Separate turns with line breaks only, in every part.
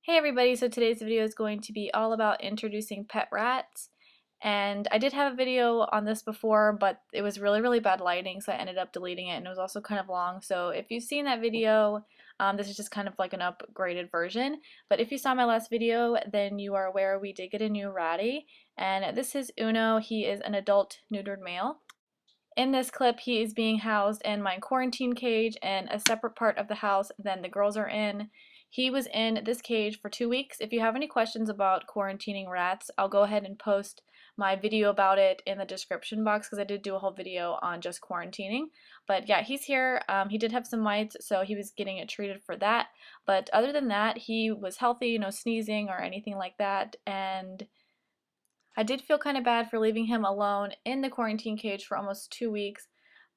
Hey everybody, so today's video is going to be all about introducing pet rats. And I did have a video on this before, but it was really bad lighting, so I ended up deleting it, and it was also kind of long. So if you've seen that video, this is just kind of like an upgraded version. But if you saw my last video, then you are aware we did get a new ratty. And this is Uno. He is an adult neutered male. In this clip, he is being housed in my quarantine cage in a separate part of the house than the girls are in. He was in this cage for 2 weeks. If you have any questions about quarantining rats, I'll go ahead and post my video about it in the description box because I did do a whole video on just quarantining. But yeah, he's here. He did have some mites, so he was getting it treated for that. But other than that, he was healthy, no sneezing or anything like that. And I did feel kind of bad for leaving him alone in the quarantine cage for almost 2 weeks,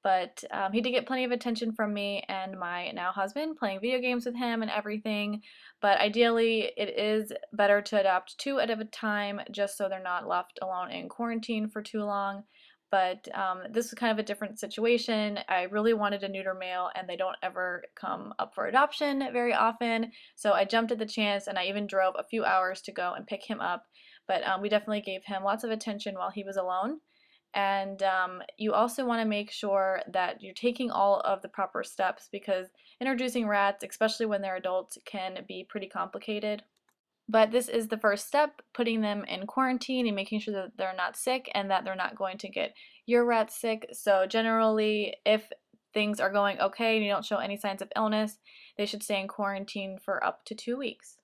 but he did get plenty of attention from me and my now husband, playing video games with him and everything. But ideally, it is better to adopt two at a time just so they're not left alone in quarantine for too long. But this was kind of a different situation. I really wanted a neuter male, and they don't ever come up for adoption very often. So I jumped at the chance, and I even drove a few hours to go and pick him up. But we definitely gave him lots of attention while he was alone. And you also want to make sure that you're taking all of the proper steps because introducing rats, especially when they're adults, can be pretty complicated. But this is the first step, putting them in quarantine and making sure that they're not sick and that they're not going to get your rats sick. So generally, if things are going okay and you don't show any signs of illness, they should stay in quarantine for up to 2 weeks.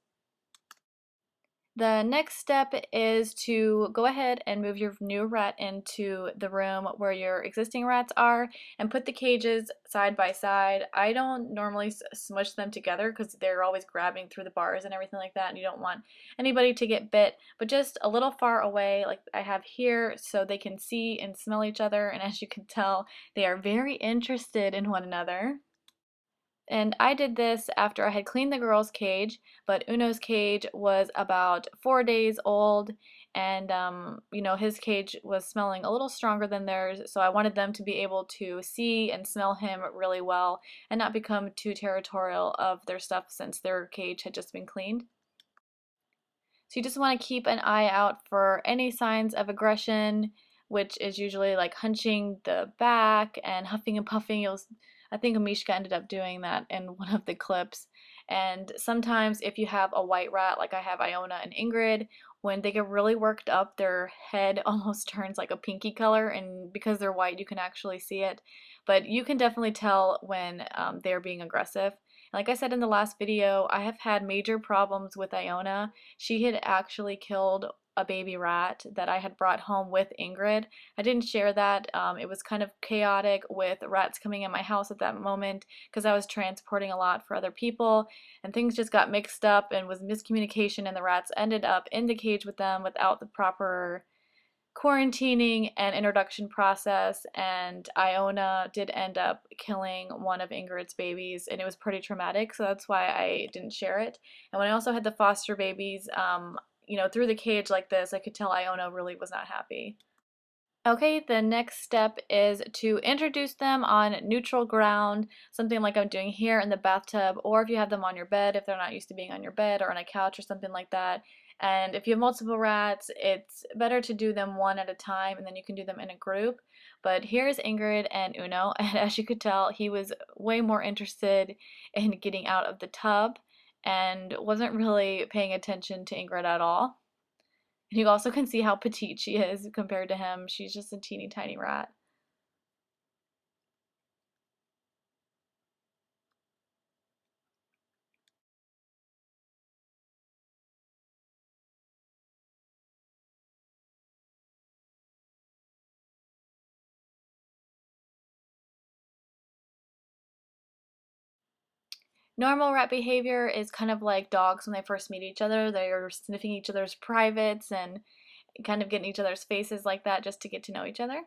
The next step is to go ahead and move your new rat into the room where your existing rats are and put the cages side by side. I don't normally smush them together because they're always grabbing through the bars and everything like that, and you don't want anybody to get bit, but just a little far away like I have here so they can see and smell each other, and as you can tell, they are very interested in one another. And I did this after I had cleaned the girls' cage, but Uno's cage was about 4 days old, and his cage was smelling a little stronger than theirs, so I wanted them to be able to see and smell him really well and not become too territorial of their stuff since their cage had just been cleaned. So you just want to keep an eye out for any signs of aggression, which is usually like hunching the back and huffing and puffing. I think Amishka ended up doing that in one of the clips. And sometimes if you have a white rat, like I have Iona and Ingrid, when they get really worked up, their head almost turns like a pinky color, and because they're white, you can actually see it. But you can definitely tell when they're being aggressive. Like I said in the last video, I have had major problems with Iona. She had actually killed a baby rat that I had brought home with Ingrid. I didn't share that. It was kind of chaotic with rats coming in my house at that moment because I was transporting a lot for other people, and things just got mixed up and was miscommunication, and the rats ended up in the cage with them without the proper quarantining and introduction process, and Iona did end up killing one of Ingrid's babies, and it was pretty traumatic, so that's why I didn't share it. And when I also had the foster babies, through the cage like this, I could tell Iona really was not happy. Okay, the next step is to introduce them on neutral ground, something like I'm doing here in the bathtub, or if you have them on your bed, if they're not used to being on your bed or on a couch or something like that. And if you have multiple rats, it's better to do them one at a time, and then you can do them in a group. But here's Ingrid and Uno, and as you could tell, he was way more interested in getting out of the tub and wasn't really paying attention to Ingrid at all. And you also can see how petite she is compared to him. She's just a teeny tiny rat. Normal rat behavior is kind of like dogs when they first meet each other. They're sniffing each other's privates and kind of getting each other's faces like that just to get to know each other.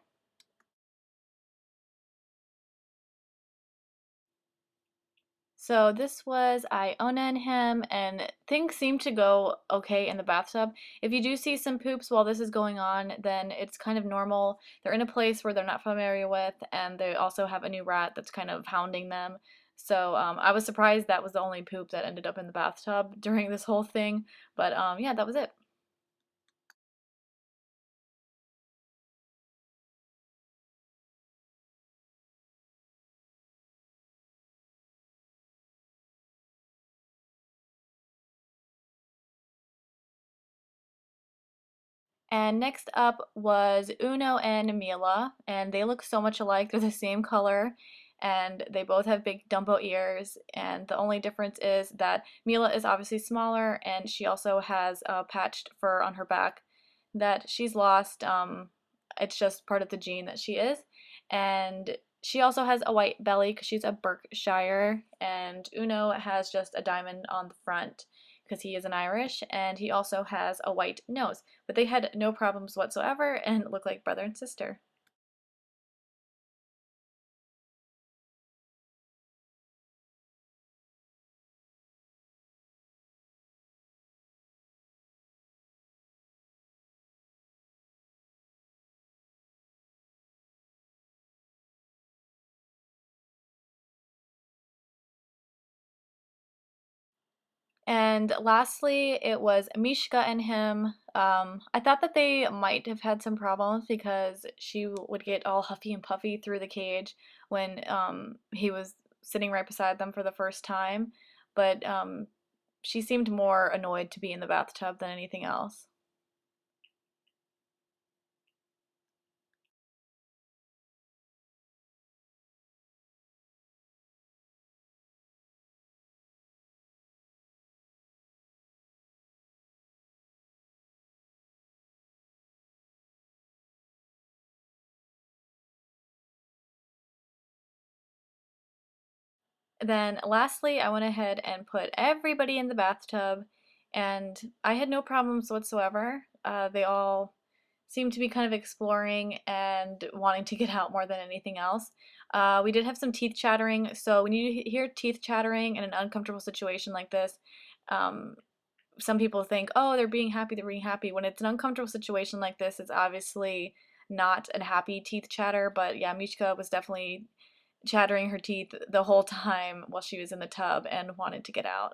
So this was Iona and him, and things seem to go okay in the bathtub. If you do see some poops while this is going on, then it's kind of normal. They're in a place where they're not familiar with, and they also have a new rat that's kind of hounding them. So I was surprised that was the only poop that ended up in the bathtub during this whole thing. But yeah, that was it. And next up was Uno and Mila, and they look so much alike. They're the same color, and they both have big Dumbo ears. And the only difference is that Mila is obviously smaller, and she also has patched fur on her back that she's lost. It's just part of the gene that she is. And she also has a white belly because she's a Berkshire, and Uno has just a diamond on the front because he is an Irish, and he also has a white nose. But they had no problems whatsoever and look like brother and sister. And lastly, it was Mishka and him. I thought that they might have had some problems because she would get all huffy and puffy through the cage when he was sitting right beside them for the first time. But she seemed more annoyed to be in the bathtub than anything else. Then lastly, I went ahead and put everybody in the bathtub, and I had no problems whatsoever. They all seemed to be kind of exploring and wanting to get out more than anything else. We did have some teeth chattering, so when you hear teeth chattering in an uncomfortable situation like this, um, some people think, oh, they're being happy, they're being happy. When it's an uncomfortable situation like this, it's obviously not a happy teeth chatter, but yeah, Mishka was definitely chattering her teeth the whole time while she was in the tub and wanted to get out.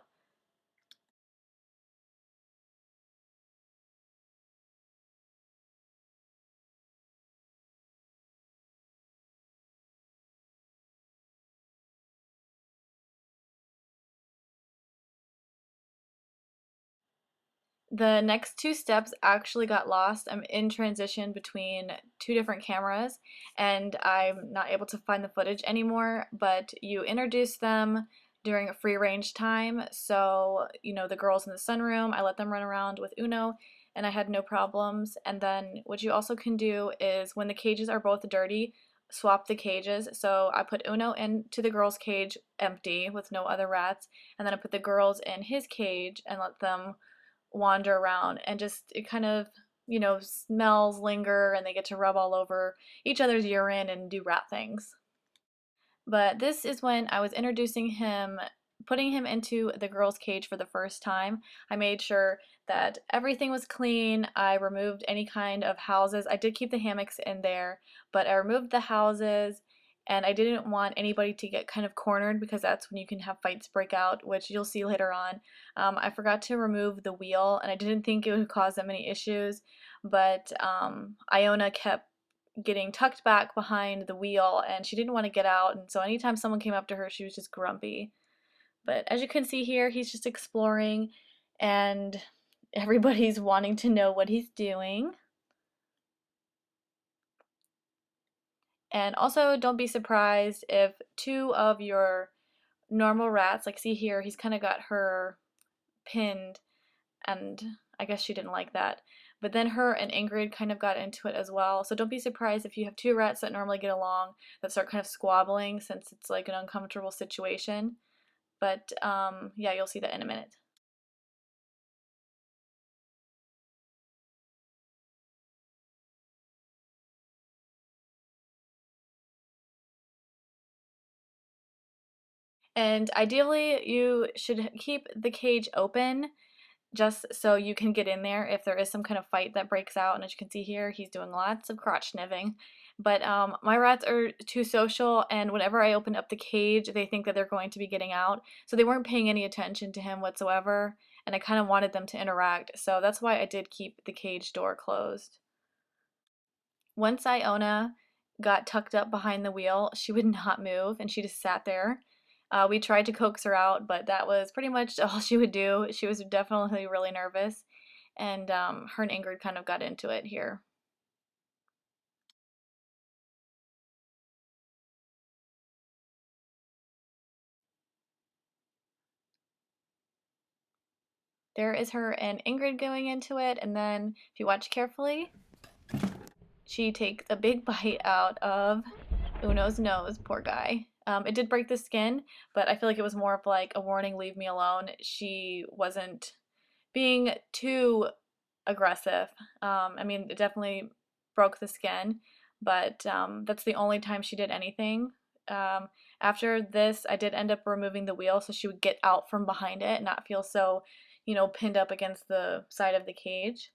The next two steps actually got lost. I'm in transition between two different cameras and I'm not able to find the footage anymore, but you introduce them during a free range time. So, the girls in the sunroom, I let them run around with Uno and I had no problems. And then what you also can do is when the cages are both dirty, swap the cages. So I put Uno into the girls' cage empty with no other rats, and then I put the girls in his cage and let them wander around and just it kind of smells linger and they get to rub all over each other's urine and do rat things. But this is when I was introducing him, putting him into the girl's cage for the first time. I made sure that everything was clean. I removed any kind of houses. I did keep the hammocks in there, but I removed the houses and I didn't want anybody to get kind of cornered because that's when you can have fights break out, which you'll see later on. I forgot to remove the wheel and I didn't think it would cause that many issues, but Iona kept getting tucked back behind the wheel and she didn't want to get out, and so anytime someone came up to her she was just grumpy. But as you can see here, he's just exploring and everybody's wanting to know what he's doing. And also don't be surprised if two of your normal rats, like see here, he's kind of got her pinned and I guess she didn't like that. But then her and Ingrid kind of got into it as well. So don't be surprised if you have two rats that normally get along that start kind of squabbling since it's like an uncomfortable situation. But yeah, you'll see that in a minute. And ideally, you should keep the cage open just so you can get in there if there is some kind of fight that breaks out. And as you can see here, he's doing lots of crotch sniffing. But my rats are too social, and whenever I open up the cage, they think that they're going to be getting out. So they weren't paying any attention to him whatsoever, and I kind of wanted them to interact. So that's why I did keep the cage door closed. Once Iona got tucked up behind the wheel, she would not move, and she just sat there. We tried to coax her out, but that was pretty much all she would do. She was definitely really nervous, and her and Ingrid kind of got into it here. There is her and Ingrid going into it, and then if you watch carefully, she takes a big bite out of Uno's nose, poor guy. It did break the skin, but I feel like it was more of like a warning, leave me alone. She wasn't being too aggressive. I mean, it definitely broke the skin, but that's the only time she did anything. Um, After this, I did end up removing the wheel so she would get out from behind it and not feel so, pinned up against the side of the cage.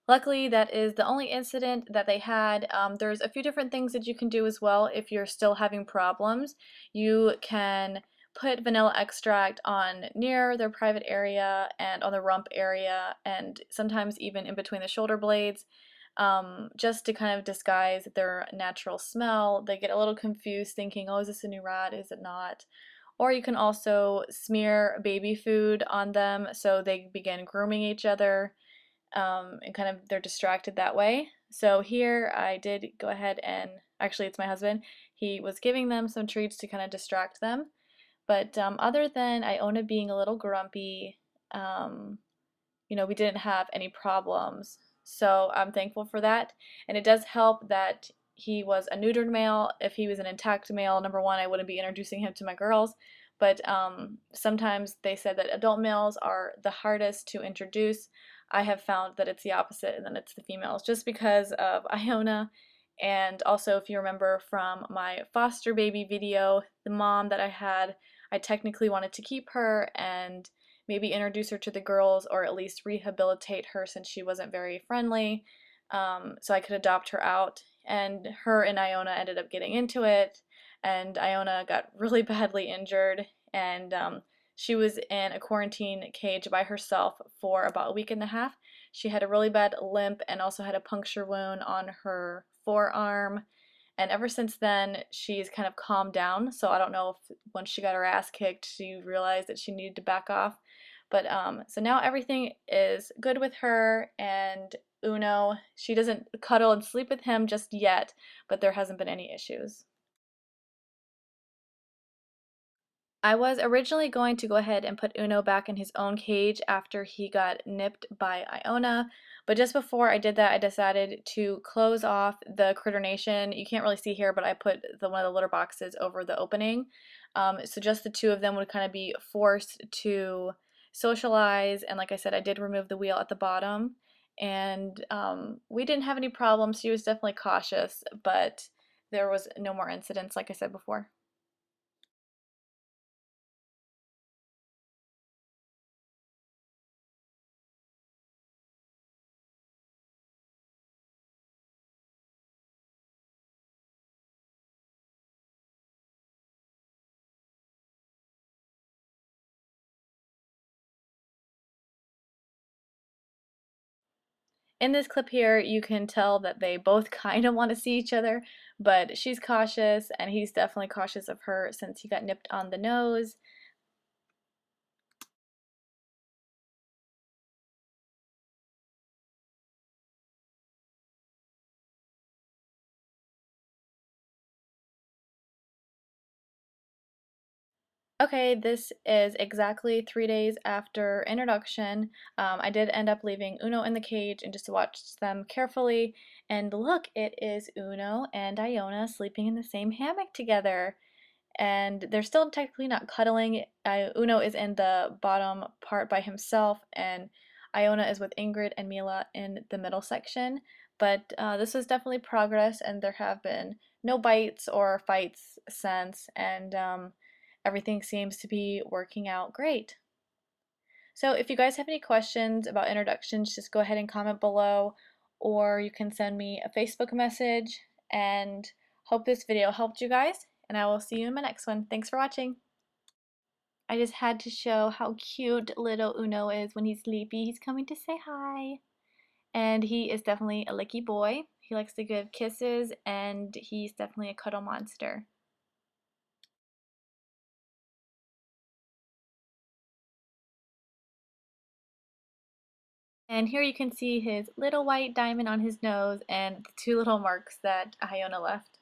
Luckily, that is the only incident that they had. There's a few different things that you can do as well if you're still having problems. You can put vanilla extract on near their private area and on the rump area, and sometimes even in between the shoulder blades, just to kind of disguise their natural smell. They get a little confused thinking, oh, is this a new rat? Is it not? Or you can also smear baby food on them so they begin grooming each other, and kind of they're distracted that way. So here I did go ahead and actually it's my husband. He was giving them some treats to kind of distract them. But other than Iona being a little grumpy, um, we didn't have any problems. So I'm thankful for that. And it does help that he was a neutered male. If he was an intact male, number one, I wouldn't be introducing him to my girls. But sometimes they said that adult males are the hardest to introduce. I have found that it's the opposite, and then it's the females, just because of Iona. And also, if you remember from my foster baby video, the mom that I had, I technically wanted to keep her and maybe introduce her to the girls or at least rehabilitate her since she wasn't very friendly, so I could adopt her out. And her and Iona ended up getting into it, and Iona got really badly injured, and she was in a quarantine cage by herself for about a week and a half. She had a really bad limp and also had a puncture wound on her forearm. And ever since then, she's kind of calmed down. So I don't know if once she got her ass kicked, she realized that she needed to back off. But so now everything is good with her, and Uno, she doesn't cuddle and sleep with him just yet, but there hasn't been any issues. I was originally going to go ahead and put Uno back in his own cage after he got nipped by Iona, but just before I did that, I decided to close off the Critter Nation. You can't really see here, but I put one of the litter boxes over the opening. So just the two of them would kind of be forced to socialize, and like I said, I did remove the wheel at the bottom, and we didn't have any problems. She was definitely cautious, but there was no more incidents, like I said before. In this clip here, you can tell that they both kind of want to see each other, but she's cautious, and he's definitely cautious of her since he got nipped on the nose. Okay, this is exactly 3 days after introduction. I did end up leaving Uno in the cage and just watched them carefully. And look, it is Uno and Iona sleeping in the same hammock together. And they're still technically not cuddling. Uno is in the bottom part by himself, and Iona is with Ingrid and Mila in the middle section. But this was definitely progress, and there have been no bites or fights since, and everything seems to be working out great. So if you guys have any questions about introductions, just go ahead and comment below, or you can send me a Facebook message. and hope this video helped you guys, and I will see you in my next one. Thanks for watching. I just had to show how cute little Uno is when he's sleepy. He's coming to say hi. And he is definitely a licky boy. He likes to give kisses, and he's definitely a cuddle monster. And here you can see his little white diamond on his nose and the two little marks that Iona left.